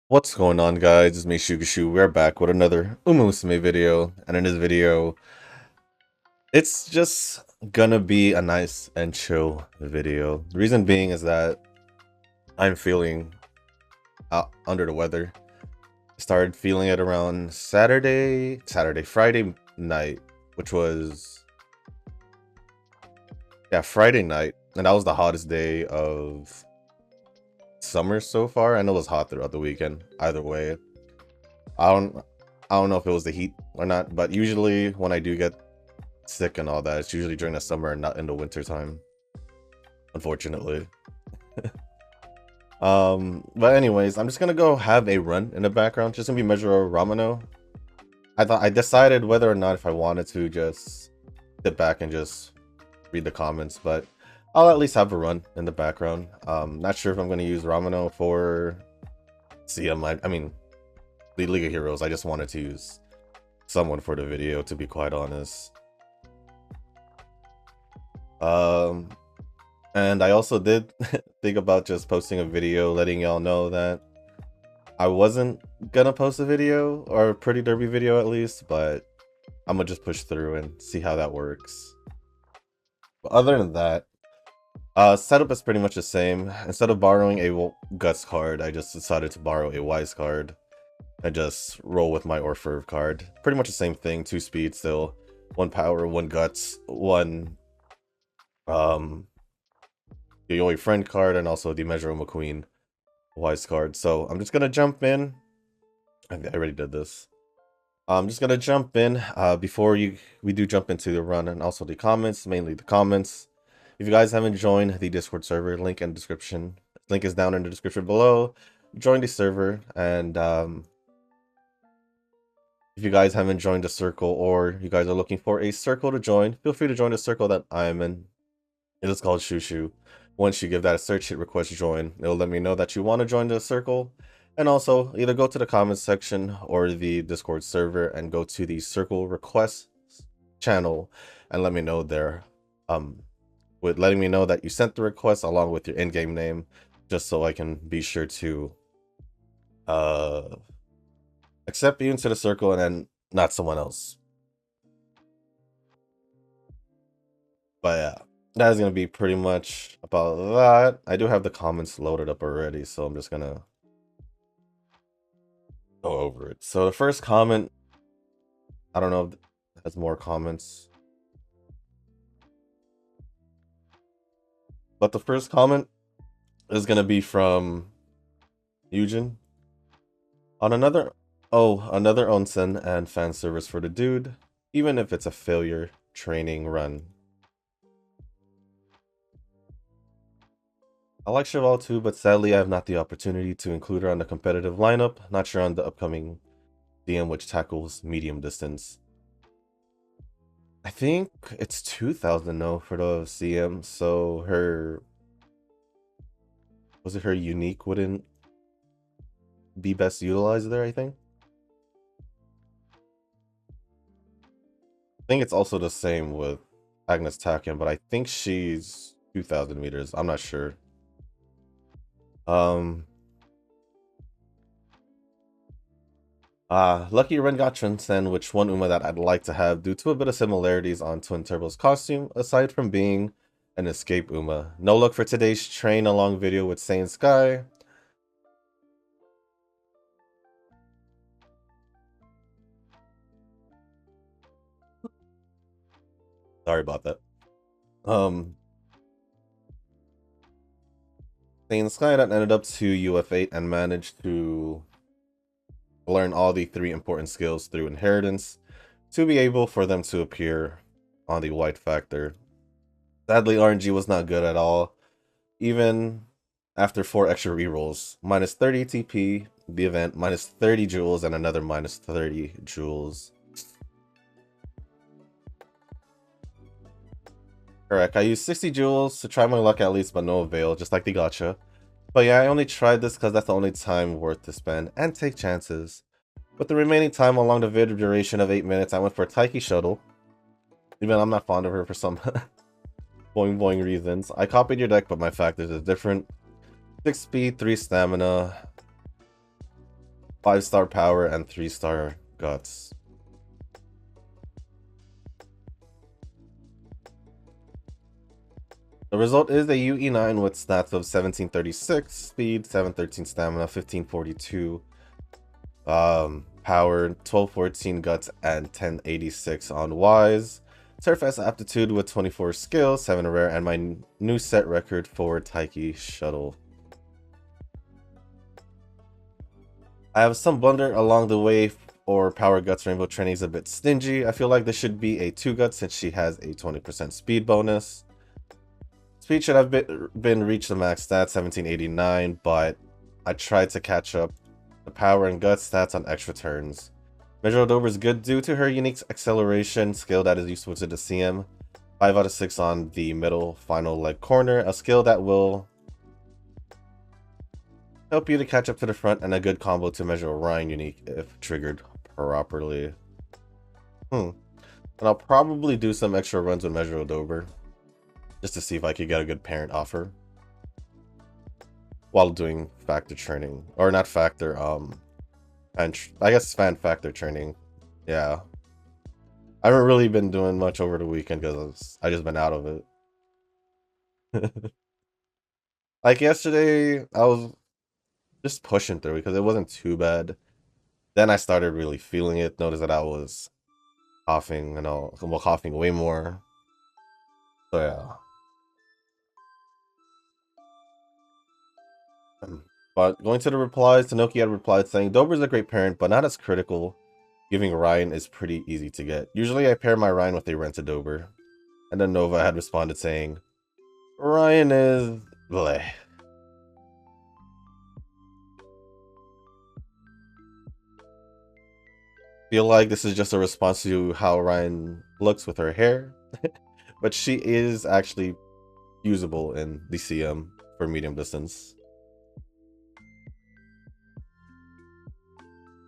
What's going on, guys? It's me, Shugashu. We're back with another Musume video, and in this video, it's just gonna be a nice and chill video. The reason being is that I'm feeling under the weather. I started feeling it around Friday night, which was, yeah, Friday night, and that was the hottest day of summer so far. I know it was hot throughout the weekend. Either way, I don't I don't know if it was the heat or not, but usually when I do get sick and all that, it's usually during the summer and not in the winter time, unfortunately. But anyways, I'm just gonna go have a run in the background. Just gonna be Mejiro Ramonu. I decided whether or not if I wanted to just sit back and just read the comments, but I'll at least have a run in the background. Not sure if I'm gonna use Ramonu for CM. I mean, the League of Heroes. I just wanted to use someone for the video, to be quite honest. And I also did think about just posting a video letting y'all know that I wasn't gonna post a video, or a Pretty Derby video at least, but I'm gonna just push through and see how that works. But other than that, setup is pretty much the same. Instead of borrowing a Guts card, I just decided to borrow a Wise card and just roll with my Orphev card. Pretty much the same thing, 2 speed still, 1 power, 1 guts, 1 the Yoi friend card, and also the Mejiro McQueen Wise card. So I'm just gonna jump in. I already did this. I'm just gonna jump in before we do jump into the run, and also the comments, mainly the comments. If you guys haven't joined the Discord server, link in the description. Link is down in the description below. Join the server, and if you guys haven't joined the circle, or you guys are looking for a circle to join, feel free to join the circle that I'm in. It is called Shushu. Once you give that a search hit request join, it'll let me know that you want to join the circle. And also, either go to the comments section or the Discord server and go to the circle requests channel and let me know there. With letting me know that you sent the request along with your in-game name, just so I can be sure to accept you into the circle and then not someone else. But yeah, that is going to be pretty much about that. I do have the comments loaded up already, so I'm just going to go over it. So the first comment, I don't know if it has more comments, but the first comment is going to be from Eugen. On another onsen and fan service for the dude, even if it's a failure training run. I like Cheval too, but sadly I have not the opportunity to include her on the competitive lineup. Not sure on the upcoming DM which tackles medium distance. I think it's 2000 though for the CM, so her unique wouldn't be best utilized there, I think. I think it's also the same with Agnes Taken, but I think she's 2000 meters. I'm not sure. Lucky Rengatron-sen, which one Uma that I'd like to have due to a bit of similarities on Twin Turbo's costume, aside from being an escape Uma. No luck for today's train along video with Saiyan Sky. Sorry about that. Saiyan Sky that ended up to UF8 and managed to learn all the 3 important skills through inheritance to be able for them to appear on the white factor. Sadly, RNG was not good at all, even after 4 extra rerolls. Minus 30 TP, the event, minus 30 joules, and another minus 30 joules. Correct, I used 60 joules to try my luck at least, but no avail, just like the gacha. But yeah, I only tried this because that's the only time worth to spend and take chances. With the remaining time along the video duration of 8 minutes, I went for a Taiki Shuttle. Even I'm not fond of her for some boing boing reasons. I copied your deck, but my factors is different. 6 speed, 3 stamina, 5-star power, and 3-star guts. The result is a UE9 with stats of 1736, speed, 713 stamina, 1542, power, 1214 guts, and 1086 on wise. Surface aptitude with 24 skill, 7 rare, and my new set record for Taiki Shuttle. I have some blunder along the way, or power guts rainbow training is a bit stingy. I feel like this should be a 2 guts since she has a 20% speed bonus. Speed should have been reached the max stats, 1789, but I tried to catch up the power and guts stats on extra turns. Mejiro Dober is good due to her unique acceleration skill that is useful to the CM. 5 out of 6 on the middle final leg corner, a skill that will help you to catch up to the front, and a good combo to Mejiro Ryan unique if triggered properly. And I'll probably do some extra runs with Mejiro Dober just to see if I could get a good parent offer while doing factor training, or not factor, and I guess fan factor training. Yeah, I haven't really been doing much over the weekend because I just been out of it. Like yesterday, I was just pushing through because it wasn't too bad. Then I started really feeling it. Noticed that I was coughing, and well, coughing way more. So yeah. But going to the replies, Tanoki had replied saying, Dober's a great parent, but not as critical. Giving Ryan is pretty easy to get. Usually I pair my Ryan with a rented Dober. And then Nova had responded saying, Ryan is bleh. Feel like this is just a response to how Ryan looks with her hair. But she is actually usable in the CM for medium distance.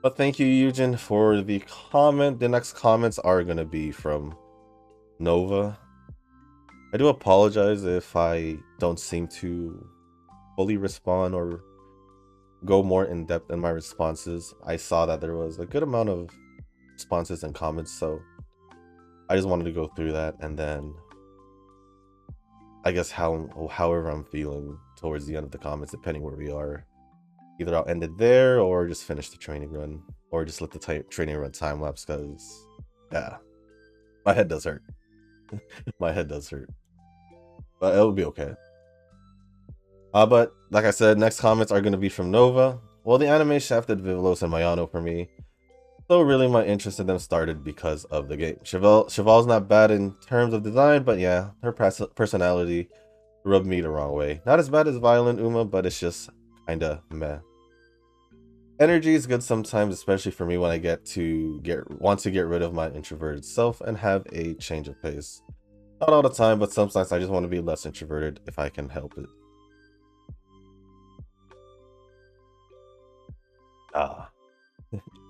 But thank you, Eugen, for the comment. The next comments are going to be from Nova. I do apologize if I don't seem to fully respond or go more in depth in my responses. I saw that there was a good amount of responses and comments, so I just wanted to go through that, and then I guess however I'm feeling towards the end of the comments, depending where we are. Either I'll end it there or just finish the training run, or just let the training run time lapse, because yeah, my head does hurt. My head does hurt, but it'll be okay. But like I said, next comments are going to be from Nova. Well, the anime shafted Vivlos and Mayano for me, so really my interest in them started because of the game. Cheval's not bad in terms of design, but yeah, her personality rubbed me the wrong way. Not as bad as Violent Uma, but it's just kinda meh. Energy is good sometimes, especially for me when I want to get rid of my introverted self and have a change of pace. Not all the time, but sometimes I just want to be less introverted if I can help it.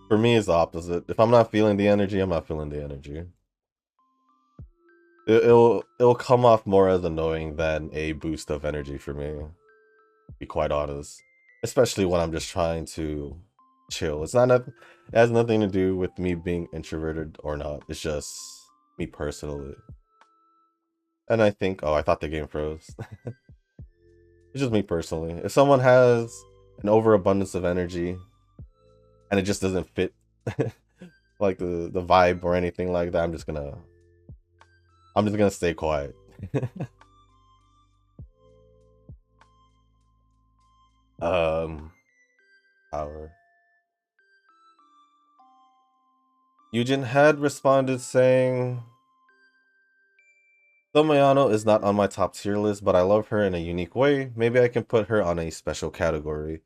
For me, it's the opposite. If I'm not feeling the energy, I'm not feeling the energy. It'll come off more as annoying than a boost of energy for me, to be quite honest. Especially when I'm just trying to chill. It has nothing to do with me being introverted or not. It's just me personally. And I think, oh, I thought the game froze. It's just me personally. If someone has an overabundance of energy and it just doesn't fit like the vibe or anything like that, I'm just gonna stay quiet. Power. Eugen had responded saying, though Mayano is not on my top tier list, but I love her in a unique way. Maybe I can put her on a special category.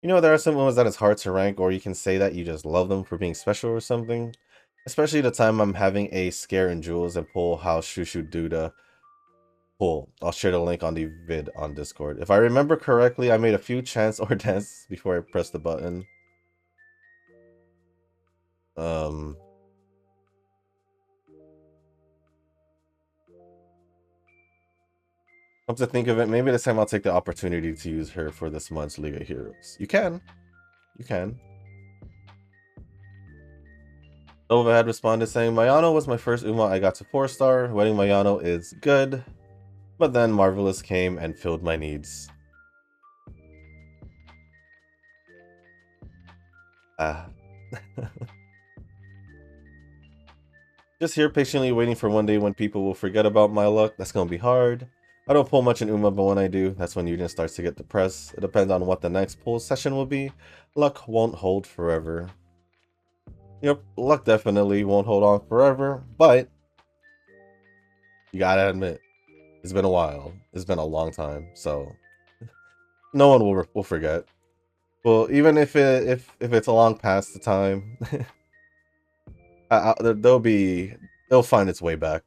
You know, there are some women that it's hard to rank, or you can say that you just love them for being special or something. Especially the time I'm having a scare in Jewels and pull how Shushu Duda pull. I'll share the link on the vid on Discord. If I remember correctly, I made a few chants or dances before I pressed the button. Come to think of it, maybe this time I'll take the opportunity to use her for this month's League of Heroes. You can. You can. Nova had responded saying, Mayano was my first Uma I got to 4-star. Wedding Mayano is good. But then Marvelous came and filled my needs. Ah. Just here patiently waiting for one day when people will forget about my luck. That's gonna be hard. I don't pull much in Uma, but when I do, that's when Eugen starts to get depressed. It depends on what the next pull session will be. Luck won't hold forever. Yep, luck definitely won't hold on forever, but you gotta admit, it's been a while. It's been a long time, so no one will forget. Well, even if it's a long past the time, they'll find its way back.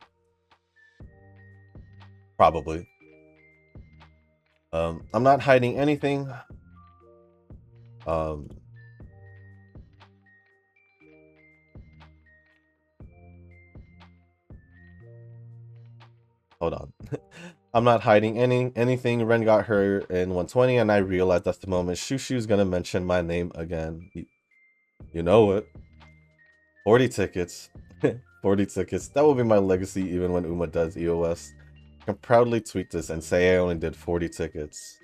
Probably. I'm not hiding anything. Hold on. I'm not hiding anything. Ren got her in 120, and I realized that's the moment Shushu's gonna mention my name again. You know it. 40 tickets. 40 tickets. That will be my legacy even when Uma does EOS. I can proudly tweet this and say I only did 40 tickets.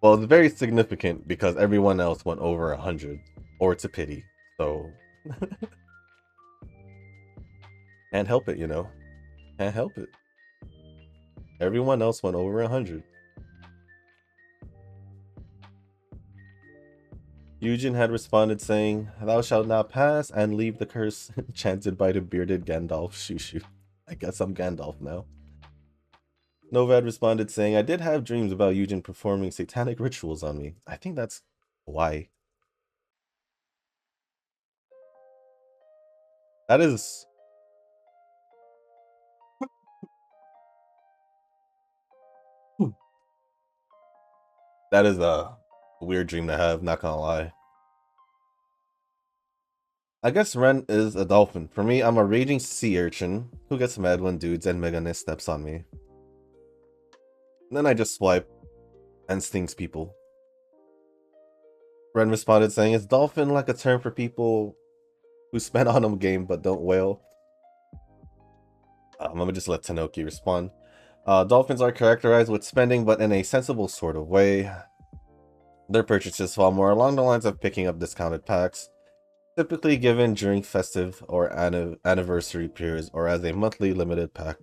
Well, it's very significant because everyone else went over 100. Or it's a pity. So... can't help it, you know. Can't help it. Everyone else went over 100. Eugen had responded saying, Thou shalt not pass and leave the curse, chanted by the bearded Gandalf Shushu. I guess I'm Gandalf now. Nova had responded saying, I did have dreams about Eugen performing satanic rituals on me. I think that's why. That is... that is a weird dream to have, not gonna lie. I guess Ren is a dolphin. For me, I'm a raging sea urchin who gets mad when dudes and Meganis steps on me. And then I just swipe and stings people. Ren responded saying, is dolphin like a term for people who spend on a game but don't whale? I'm gonna just let Tanoki respond. Dolphins are characterized with spending, but in a sensible sort of way. Their purchases fall more along the lines of picking up discounted packs, typically given during festive or anniversary periods or as a monthly limited pack.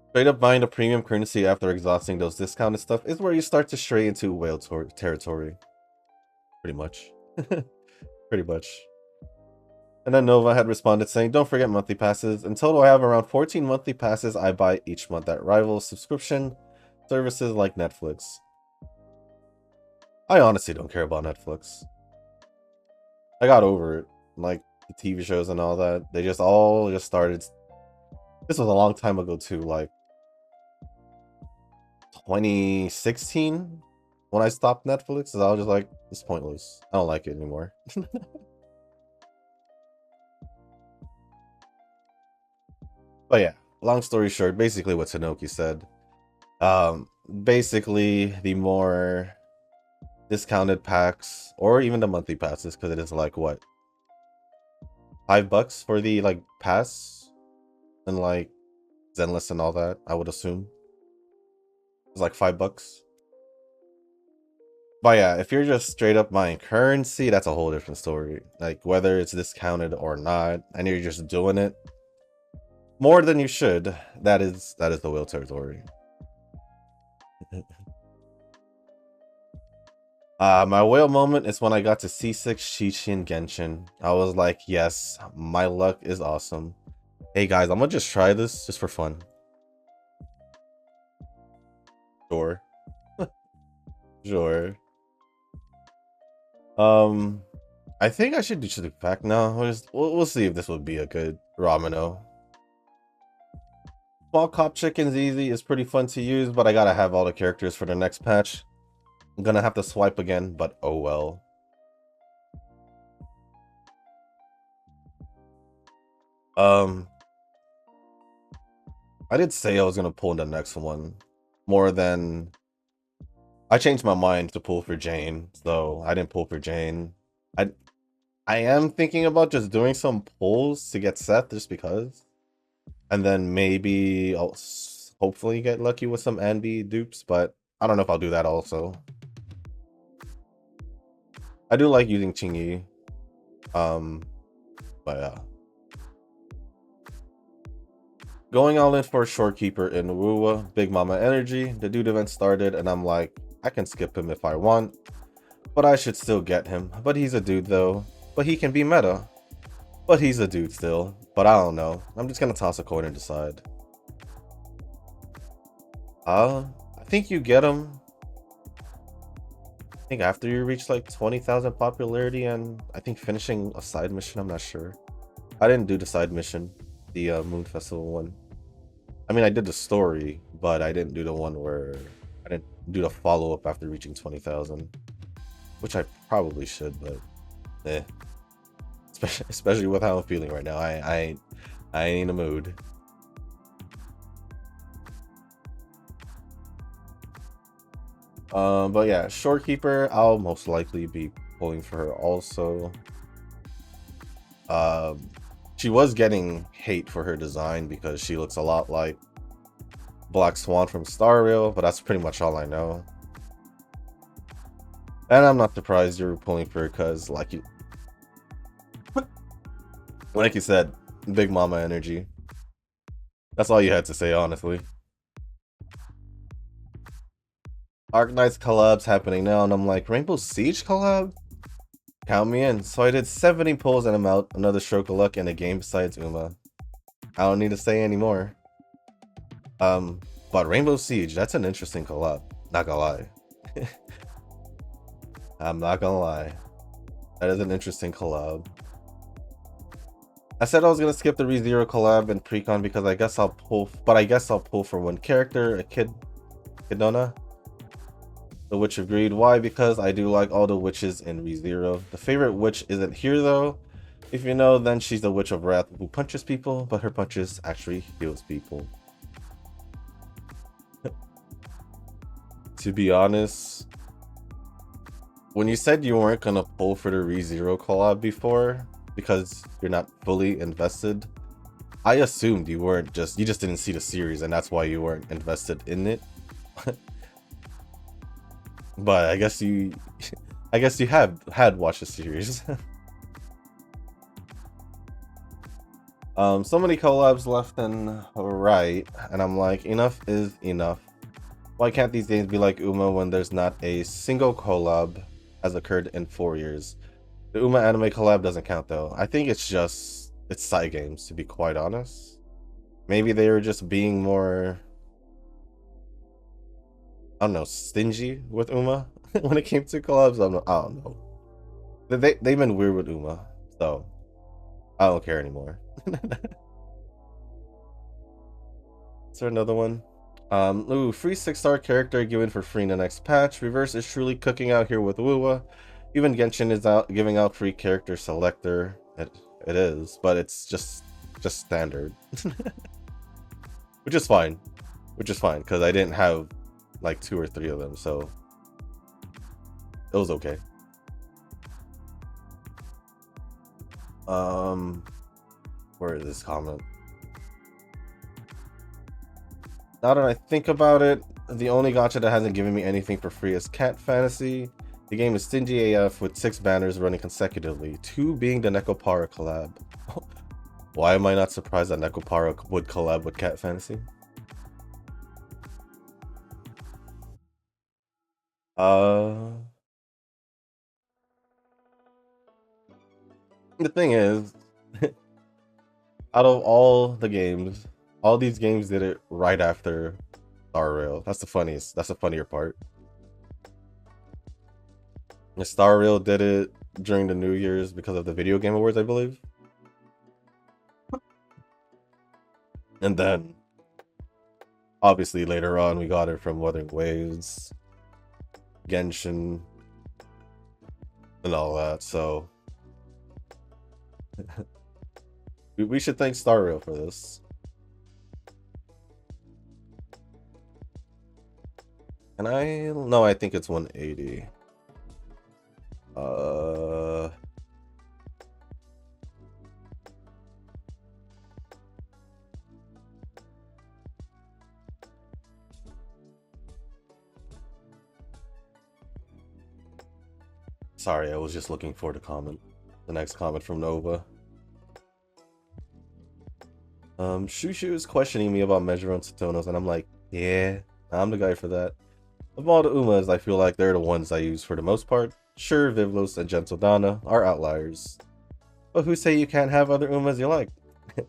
Straight up buying a premium currency after exhausting those discounted stuff is where you start to stray into whale territory. Pretty much. Pretty much. And then Nova had responded saying, don't forget monthly passes. In total, I have around 14 monthly passes I buy each month that rival subscription services like Netflix. I honestly don't care about Netflix. I got over it. Like, the TV shows and all that. They just all started... This was a long time ago, too. Like, 2016? When I stopped Netflix, I was just like, it's pointless. I don't like it anymore. But yeah, long story short, basically what Tanoki said. Basically, the more discounted packs, or even the monthly passes, because it is like, what? $5 for the, like, pass? And, like, Zenless and all that, I would assume. It's like $5. But yeah, if you're just straight up buying currency, that's a whole different story. Like, whether it's discounted or not, and you're just doing it more than you should, that is the whale territory. My whale moment is when I got to C6 Shichin Genshin. I was like, yes, my luck is awesome. Hey guys, I'm gonna just try this just for fun. Sure. Sure. I think I should do the pack now. We'll see if this would be a good Rameno. Small Cop Chicken's easy. It's pretty fun to use, but I gotta have all the characters for the next patch. I'm gonna have to swipe again, but oh well. Um, I did say I was gonna pull the next one more than I changed my mind to pull for Jane, so I didn't pull for Jane. I am thinking about just doing some pulls to get Seth just because. And then maybe I'll hopefully get lucky with some Andy dupes, but I don't know if I'll do that also. I do like using Chingy. But yeah. Going all in for Shorekeeper in Wuwa, Big Mama energy. The dude event started and I'm like, I can skip him if I want, but I should still get him. But he's a dude though. But he can be meta. But he's a dude still. But I don't know. I'm just gonna toss a coin and decide. I think you get him. I think after you reach like 20,000 popularity and I think finishing a side mission, I'm not sure. I didn't do the side mission, the Moon Festival one. I mean, I did the story, but I didn't do the one where I didn't do the follow-up after reaching 20,000, which I probably should, but eh. Especially with how I'm feeling right now, I ain't in a mood. But yeah, Shorekeeper, I'll most likely be pulling for her also. She was getting hate for her design because she looks a lot like Black Swan from Star Rail, but that's pretty much all I know. And I'm not surprised you're pulling for her because, like you said, Big Mama energy. That's all you had to say, honestly. Arknights collabs happening now, and I'm like, Rainbow Siege collab? Count me in. So I did 70 pulls and I'm out. Another stroke of luck and a game besides Uma. I don't need to say anymore. But Rainbow Siege, that's an interesting collab. Not gonna lie. I'm not gonna lie. That is an interesting collab. I said I was gonna skip the ReZero collab and Precon because I guess I'll pull, for one character, a Kidona. The Witch of Greed. Why? Because I do like all the witches in ReZero. The favorite witch isn't here though. If you know, then she's the Witch of Wrath who punches people, but her punches actually heals people. To be honest, when you said you weren't gonna pull for the ReZero collab before because you're not fully invested, I assumed you just didn't see the series and that's why you weren't invested in it. But I guess you had watched the series. So many collabs left and right, and I'm like, enough is enough. Why can't these games be like Uma when there's not a single collab has occurred in 4 years? The Uma anime collab doesn't count though. I think it's side games, to be quite honest. Maybe they were just being more, I don't know, stingy with Uma when it came to collabs. I don't know. They've been weird with Uma, so I don't care anymore. Is there another one? Free 6-star character given for free in the next patch. Reverse is truly cooking out here with Wuwa. Even Genshin is giving out free character selector. It is, but it's just standard. Which is fine. Because I didn't have like 2 or 3 of them, so it was okay. Where is this comment? Now that I think about it, the only gacha that hasn't given me anything for free is Cat Fantasy. The game is stingy AF with 6 banners running consecutively, 2 being the Nekopara collab. Why am I not surprised that Nekopara would collab with Cat Fantasy? The thing is, out of all the games, all these games did it right after Star Rail. That's the funnier part. And Star Rail did it during the New Year's because of the Video Game Awards, I believe. And then, obviously, later on, we got it from Wuthering Waves, Genshin, and all that, so... We should thank Star Rail for this. And no, I think it's 180. Sorry, I was just looking for the comment. The next comment from Nova. Shushu is questioning me about Mejiro and Satonos, and I'm like, yeah, I'm the guy for that. Of all the Umas, I feel like they're the ones I use for the most part. Sure, Vivlos and Gentledana are outliers. But who say you can't have other Umas you like?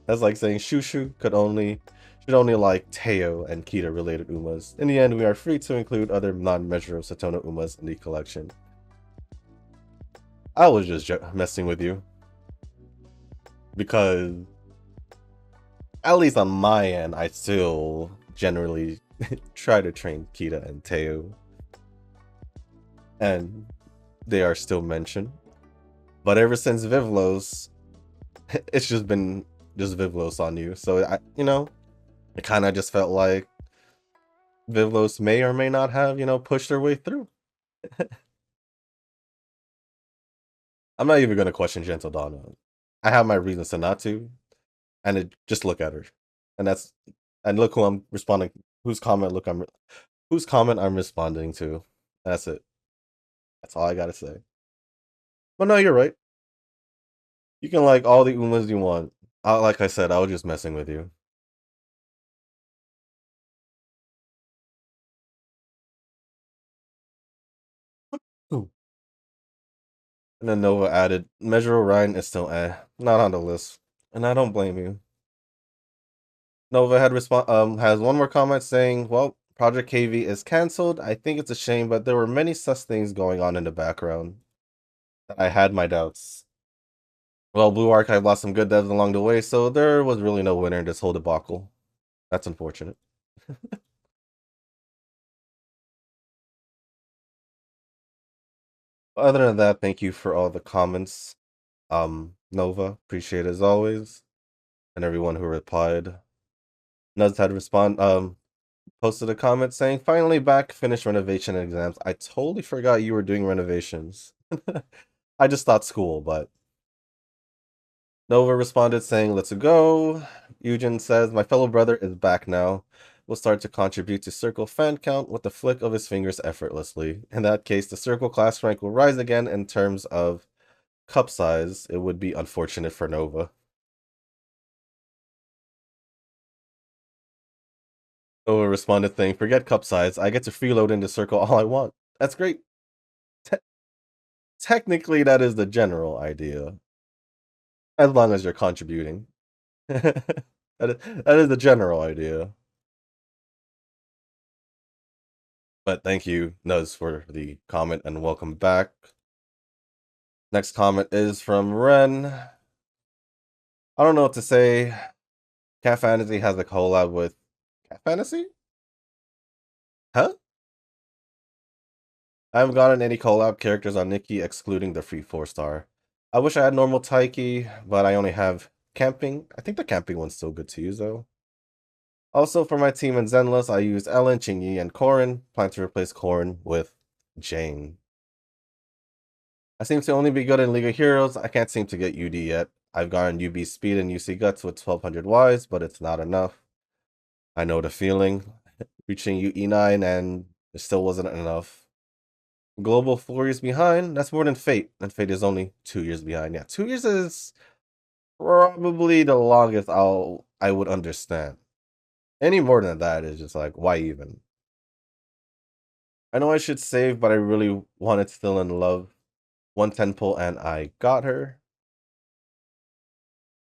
That's like saying Shushu should only like Teo and Kita related Umas. In the end, we are free to include other non-Mejiro Satono Umas in the collection. I was just messing with you. Because, at least on my end, I still generally try to train Kita and Teo. And they are still mentioned. But ever since Vivlos, it's just been just Vivlos on you. So, it kind of just felt like Vivlos may or may not have, pushed their way through. I'm not even going to question Gentle Donna. I have my reasons to not to. And just look at her. And look who I'm responding, whose comment I'm responding to. That's it. That's all I got to say. But no, you're right. You can like all the Umas you want. Like I said, I was just messing with you. Ooh. And then Nova added, Mejiro Ryan is still not on the list. And I don't blame you. Nova has one more comment saying, well, Project KV is cancelled. I think it's a shame, but there were many such things going on in the background. I had my doubts. Well, Blue Archive lost some good devs along the way, so there was really no winner in this whole debacle. That's unfortunate. Other than that, thank you for all the comments. Nova, appreciate it as always. And everyone who replied. Nuds had posted a comment saying, finally back, finished renovation exams. I totally forgot you were doing renovations. I just thought school, but Nova responded saying, let's go. Eugen says, my fellow brother is back now. Will start to contribute to Circle fan count with the flick of his fingers effortlessly. In that case, the Circle class rank will rise again in terms of cup size. It would be unfortunate for Nova. Nova responded saying, forget cup size. I get to freeload into Circle all I want. That's great. Technically, that is the general idea. As long as you're contributing. that is the general idea. But thank you, Nuz, for the comment and welcome back. Next comment is from Ren. I don't know what to say. Cat Fantasy has a collab with Cat Fantasy? Huh? I haven't gotten any collab characters on Nikki excluding the free 4-star. I wish I had normal Taiki, but I only have camping. I think the camping one's still good to use though. Also, for my team in Zenless, I used Ellen, Chingy, and Korin. Plan to replace Korin with Jane. I seem to only be good in League of Heroes. I can't seem to get UD yet. I've gotten UB Speed and UC Guts with 1200 Ys, but it's not enough. I know the feeling. Reaching UE9 and it still wasn't enough. Global 4 years behind. That's more than Fate. And Fate is only 2 years behind. Yeah, 2 years is probably the longest I would understand. Any more than that is just like, why even? I know I should save, but I really wanted Still in Love 110 pull, and I got her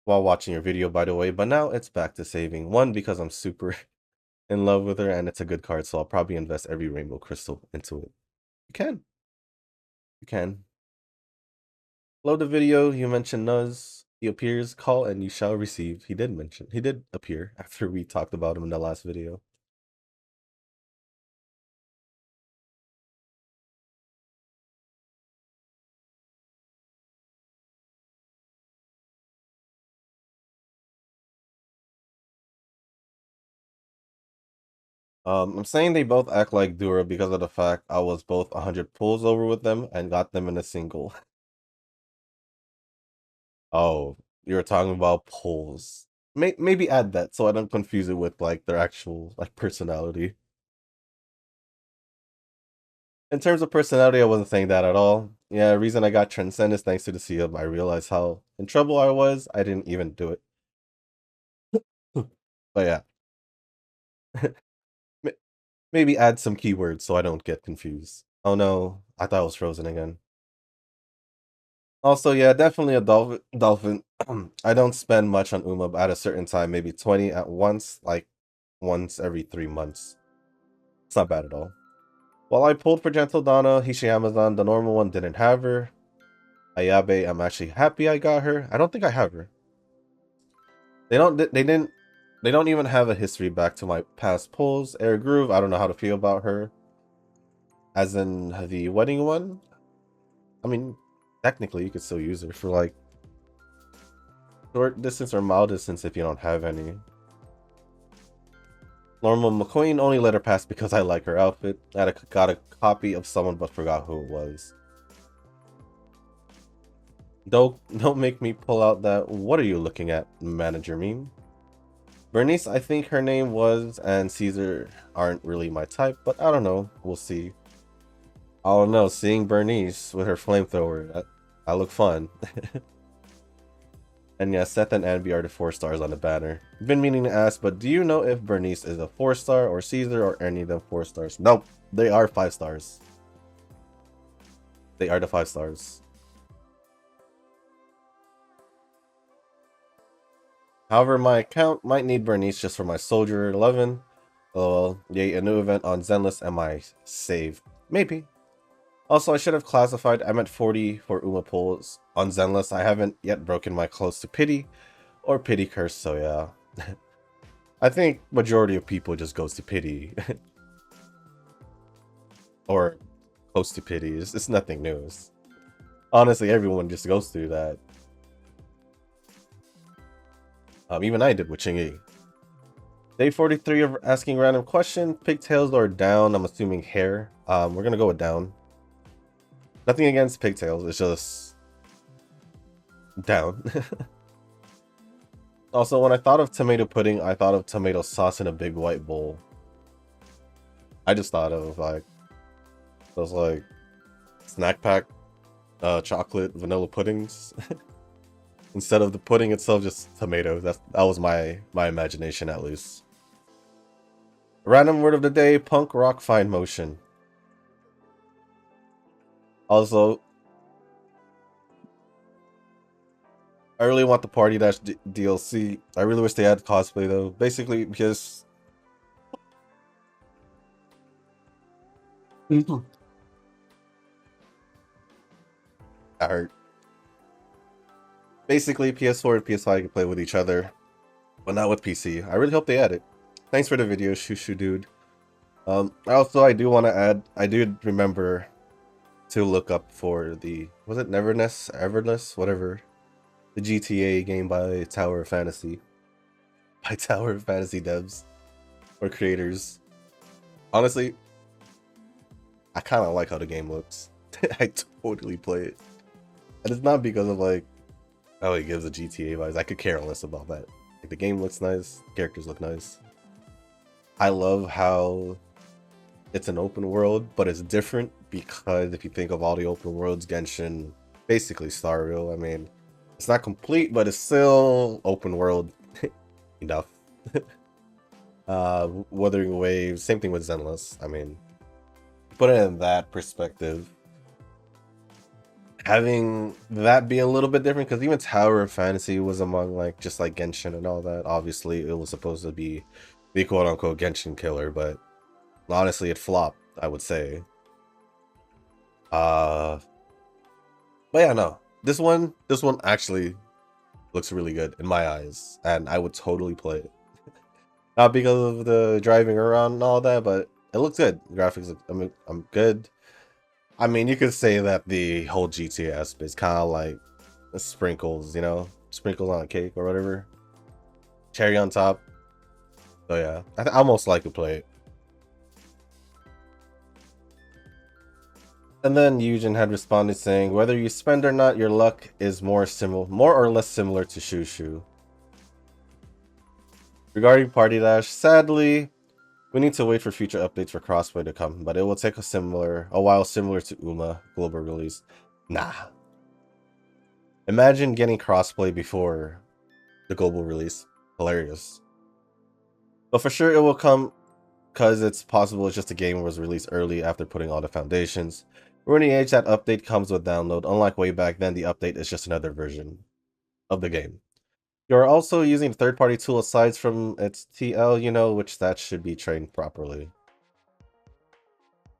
while watching your video, by the way. But now it's back to saving. One, because I'm super in love with her, and it's a good card, so I'll probably invest every rainbow crystal into it. You can. You can. Load the video. You mentioned Nuz. He appears. Call and you shall receive. He did appear after we talked about him in the last video. I'm saying they both act like Dura because of the fact I was both 100 pulls over with them and got them in a single. Oh, you're talking about pulls. Maybe add that so I don't confuse it with like their actual like personality. In terms of personality, I wasn't saying that at all. Yeah, the reason I got Transcend is thanks to the CM. I realized how in trouble I was. I didn't even do it. But yeah, maybe add some keywords so I don't get confused. Oh no, I thought I was frozen again. Also, yeah, definitely a dolphin. I don't spend much on Uma, but at a certain time, maybe 20 at once, like once every 3 months. It's not bad at all. While I pulled for Gentle Donna, Hishi Amazon, the normal one didn't have her. Ayabe, I'm actually happy I got her. I don't think I have her. They don't even have a history back to my past pulls. Air Groove, I don't know how to feel about her. As in the wedding one. I mean, technically you could still use her for like short distance or mild distance if you don't have any. Normal McQueen only let her pass because I like her outfit. Got a copy of someone but forgot who it was. Don't make me pull out that "what are you looking at" manager meme. Bernice, I think her name was, and Caesar aren't really my type, but I don't know. We'll see. I don't know. Seeing Bernice with her flamethrower, that looked fun. And yeah, Seth and Anby are the 4 stars on the banner. Been meaning to ask, but do you know if Bernice is a 4-star or Caesar or any of them 4 stars? Nope, they are 5 stars. They are the 5 stars. However, my account might need Bernice just for my Soldier 11. Oh, yay, a new event on Zenless and my save. Maybe. Also, I should have classified. I'm at 40 for Uma pulls. On Zenless, I haven't yet broken my close to pity or pity curse, so yeah. I think majority of people just goes to pity. Or close to pity. It's nothing new. Honestly, everyone just goes through that. Even I did with Chingy. Day 43 of asking random question. Pigtails or down? I'm assuming hair. We're gonna go with down. Nothing against pigtails. It's just down. Also, when I thought of tomato pudding, I thought of tomato sauce in a big white bowl. I just thought of like those like snack pack chocolate vanilla puddings. Instead of the pudding itself, just tomatoes. That was my imagination, at least. Random word of the day: punk rock fine motion. Also, I really want the Party Dash DLC. I really wish they had cosplay though. Basically, because that hurt. Basically, PS4 and PS5 can play with each other, but not with PC. I really hope they add it. Thanks for the video, Shushu dude. Also, I do want to add, I do remember to look up for the, was it Everness, whatever, the GTA game by Tower of Fantasy. By Tower of Fantasy devs or creators. Honestly, I kind of like how the game looks. I totally play it. And it's not because of like, oh, it gives a GTA vibes. I could care less about that. Like, the game looks nice, characters look nice. I love how it's an open world, but it's different because if you think of all the open worlds, Genshin, basically Starfield, I mean, it's not complete, but it's still open world enough. Wuthering Waves, same thing with Zenless. I mean, put it in that perspective, having that be a little bit different, because even Tower of Fantasy was among like just like Genshin and all that. Obviously, it was supposed to be the quote-unquote Genshin killer, but honestly, it flopped, I would say. But yeah, no, this one actually looks really good in my eyes, and I would totally play it. Not because of the driving around and all that, but it looks good. The graphics look, I'm good. I mean, you could say that the whole GTA aspect is kind of like sprinkles, you know, sprinkles on a cake or whatever, cherry on top. So yeah, I almost like to play it. And then Eugen had responded saying, whether you spend or not, your luck is more or less similar to Shushu. Regarding Party Dash, sadly, we need to wait for future updates for crossplay to come, but it will take a while similar to UMA global release. Nah. Imagine getting crossplay before the global release. Hilarious. But for sure it will come, because it's possible it's just a game was released early after putting all the foundations. We're in the age that update comes with download. Unlike way back then, the update is just another version of the game. You're also using third-party tool aside from its TL, you know, which that should be trained properly.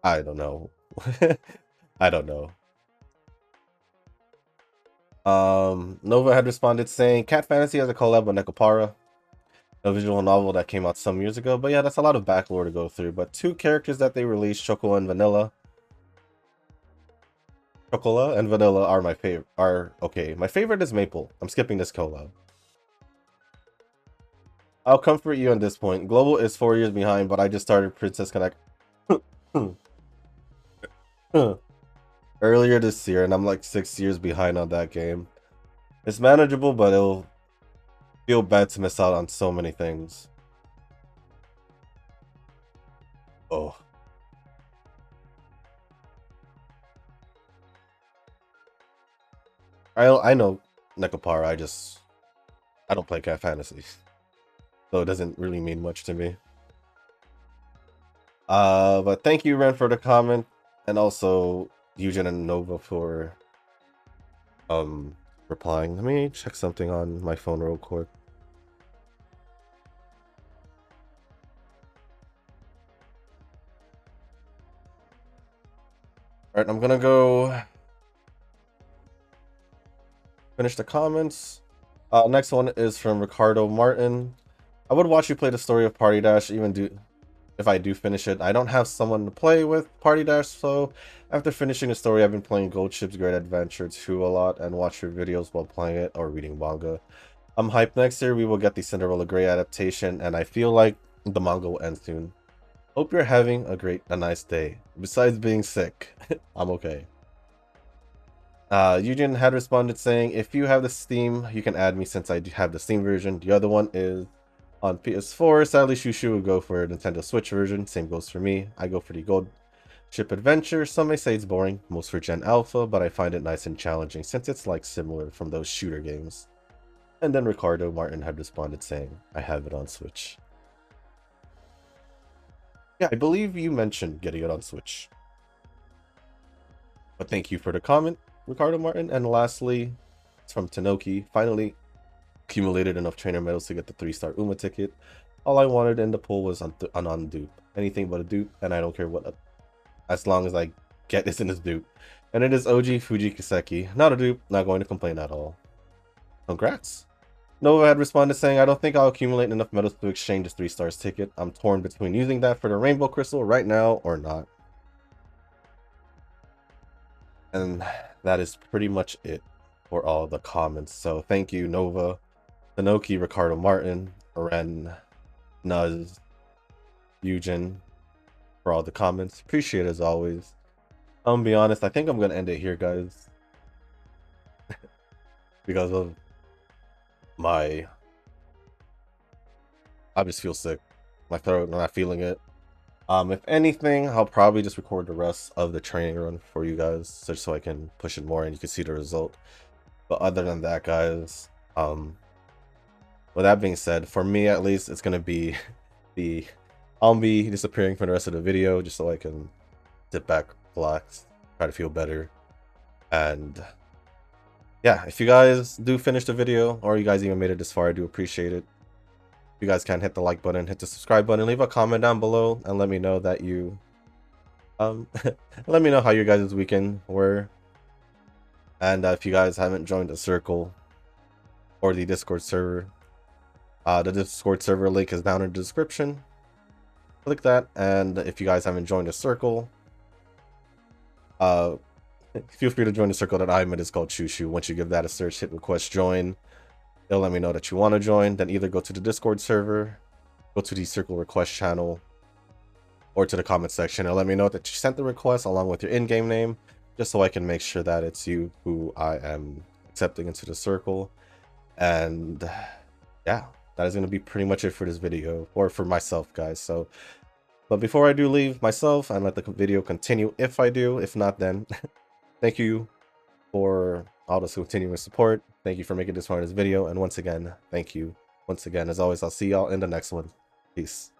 I don't know. I don't know. Nova had responded saying, Cat Fantasy has a collab with Nekopara, a visual novel that came out some years ago. But yeah, that's a lot of backlore to go through. But two characters that they released, Chocola and Vanilla, are my favorite. Okay. My favorite is Maple. I'm skipping this collab. I'll comfort you on this point. Global is 4 years behind, but I just started Princess Connect earlier this year, and I'm like 6 years behind on that game. It's manageable, but it'll feel bad to miss out on so many things. Oh. I know Nekopara, I don't play Cat Fantasy. So it doesn't really mean much to me. But thank you, Ren, for the comment, and also Eugen and Nova for replying. Let me check something on my phone real quick. Alright, I'm gonna go finish the comments. Next one is from Ricardo Martin. I would watch you play the story of Party Dash, if I do finish it. I don't have someone to play with Party Dash, so after finishing the story, I've been playing Gold Ship's Great Adventure 2 a lot and watch your videos while playing it or reading manga. I'm hyped. Next year we will get the Cinderella Grey adaptation, and I feel like the manga will end soon. Hope you're having a nice day. Besides being sick, I'm okay. Eugen had responded saying, if you have the Steam, you can add me since I do have the Steam version. The other one is on PS4. Sadly, Shushu would go for a Nintendo Switch version. Same goes for me. I go for the Gold Ship Adventure. Some may say it's boring, most for Gen Alpha, but I find it nice and challenging since it's like similar from those shooter games. And then Ricardo Martin had responded saying, I have it on Switch. Yeah, I believe you mentioned getting it on Switch. But thank you for the comment, Ricardo Martin. And lastly, it's from Tanoki. Finally accumulated enough trainer medals to get the 3-star UMA ticket. All I wanted in the pool was on dupe. Anything but a dupe, and I don't care what, as long as I get this in this dupe. And it is OG Fuji Kiseki. Not a dupe, not going to complain at all. Congrats. Nova had responded saying, I don't think I'll accumulate enough medals to exchange this 3-stars ticket. I'm torn between using that for the rainbow crystal right now or not. And that is pretty much it for all the comments. So thank you, Nova, Tanoki, Ricardo Martin, Ren, Nuz, Eugen, for all the comments. Appreciate it as always. I'm gonna be honest, I think I'm gonna end it here, guys. Because of I just feel sick. My throat, I'm not feeling it. If anything, I'll probably just record the rest of the training run for you guys, just so I can push it more and you can see the result. But other than that, guys, with that being said, for me at least, it's gonna be I'll be disappearing for the rest of the video just so I can sit back, relax, try to feel better. And yeah, if you guys do finish the video, or you guys even made it this far, I do appreciate it. If you guys can, hit the like button, hit the subscribe button, leave a comment down below, and let me know that you let me know how your guys' weekend were. And if you guys haven't joined the circle or the Discord server, the Discord server link is down in the description. Click that, and if you guys haven't joined the circle, feel free to join the circle that I'm in. It's called Shushu. Once you give that a search, hit request join. It'll let me know that you want to join. Then either go to the Discord server, go to the circle request channel, or to the comment section and let me know that you sent the request along with your in-game name, just so I can make sure that it's you who I am accepting into the circle. And yeah, that is going to be pretty much it for this video, or for myself, guys. So, but before I do leave myself and let the video continue, if I do, if not, then thank you for all this continuous support. Thank you for making this part of this video. And once again, thank you. Once again, as always, I'll see y'all in the next one. Peace.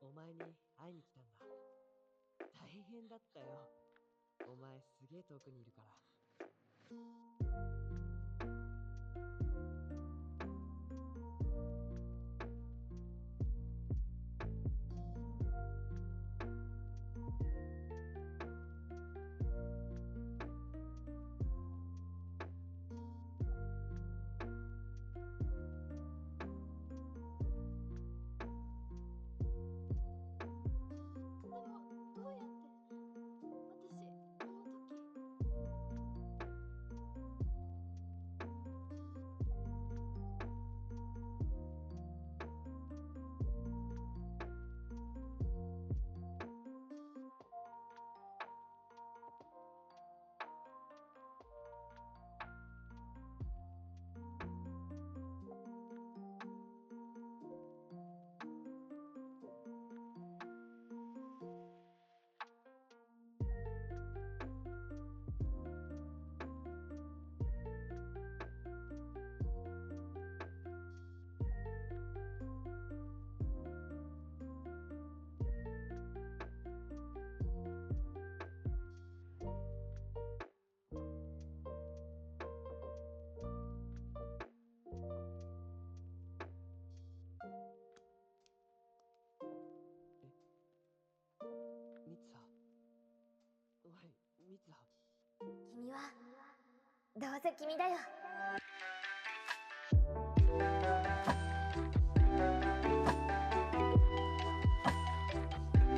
お前に会いに来たんだ。大変だったよ。お前すげえ遠くにいるから。いつだ。君はどうせ君だよ。